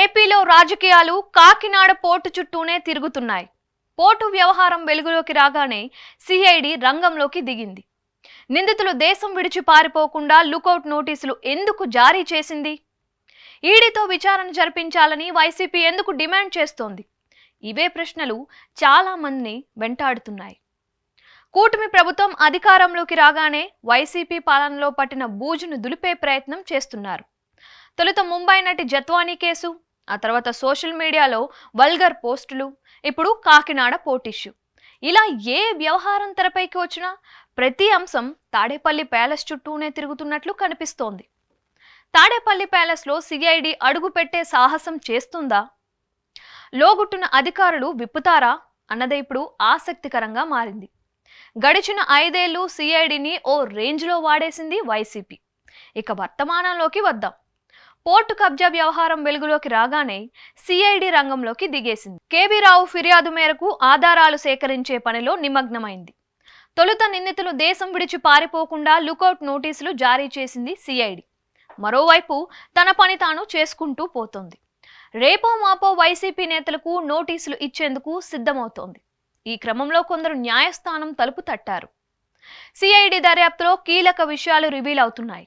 ఏపీలో రాజకీయాలు కాకినాడ పోర్టు చుట్టూనే తిరుగుతున్నాయి. పోర్టు వ్యవహారం వెలుగులోకి రాగానే సిఐడి రంగంలోకి దిగింది. నిందితులు దేశం విడిచి పారిపోకుండా లుకౌట్ నోటీసులు ఎందుకు జారీ చేసింది? ఈడీతో విచారణ జరిపించాలని వైసీపీ ఎందుకు డిమాండ్ చేస్తోంది? ఇవే ప్రశ్నలు చాలా మందిని వెంటాడుతున్నాయి. కూటమి ప్రభుత్వం అధికారంలోకి రాగానే వైసీపీ పాలనలో పట్టిన బూజును దులిపే ప్రయత్నం చేస్తున్నారు. తొలుత ముంబై నటి జత్వానీ కేసు, ఆ తర్వాత సోషల్ మీడియాలో వల్గర్ పోస్టులు, ఇప్పుడు కాకినాడ పోర్ట్ ఇష్యూ. ఇలా ఏ వ్యవహారం తెరపైకి వచ్చినా ప్రతి అంశం తాడేపల్లి ప్యాలెస్ చుట్టూనే తిరుగుతున్నట్లు కనిపిస్తోంది. తాడేపల్లి ప్యాలెస్లో సిఐడి అడుగు పెట్టే సాహసం చేస్తుందా? లోగుట్టున అధికారులు విప్పుతారా అన్నదే ఇప్పుడు ఆసక్తికరంగా మారింది. గడిచిన 5 ఏళ్లు సిఐడిని ఓ రేంజ్లో వాడేసింది వైసీపీ. ఇక వర్తమానంలోకి వద్దాం. పోర్టు కబ్జా వ్యవహారం వెలుగులోకి రాగానే సిఐడి రంగంలోకి దిగేసింది. కేవీ రావు ఫిర్యాదు మేరకు ఆధారాలు సేకరించే పనిలో నిమగ్నమైంది. తొలుత నిందితులు దేశం విడిచి పారిపోకుండా లుకౌట్ నోటీసులు జారీ చేసింది సిఐడి. మరోవైపు తన పని తాను చేసుకుంటూ పోతోంది. రేపో మాపో వైసీపీ నేతలకు నోటీసులు ఇచ్చేందుకు సిద్ధమవుతోంది. ఈ క్రమంలో కొందరు న్యాయస్థానం తలుపు తట్టారు. సిఐడి దర్యాప్తులో కీలక విషయాలు రివీల్ అవుతున్నాయి.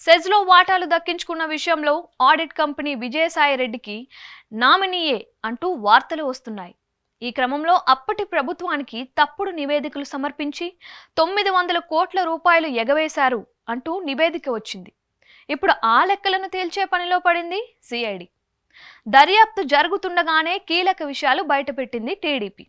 సెజ్లో వాటాలు దక్కించుకున్న విషయంలో ఆడిట్ కంపెనీ విజయసాయి రెడ్డికి నామినీయే అంటూ వార్తలు వస్తున్నాయి. ఈ క్రమంలో అప్పటి ప్రభుత్వానికి తప్పుడు నివేదికలు సమర్పించి 900 కోట్ల రూపాయలు ఎగవేశారు అంటూ నివేదిక వచ్చింది. ఇప్పుడు ఆ లెక్కలను తేల్చే పనిలో పడింది సిఐడి. దర్యాప్తు జరుగుతుండగానే కీలక విషయాలు బయటపెట్టింది టీడీపీ.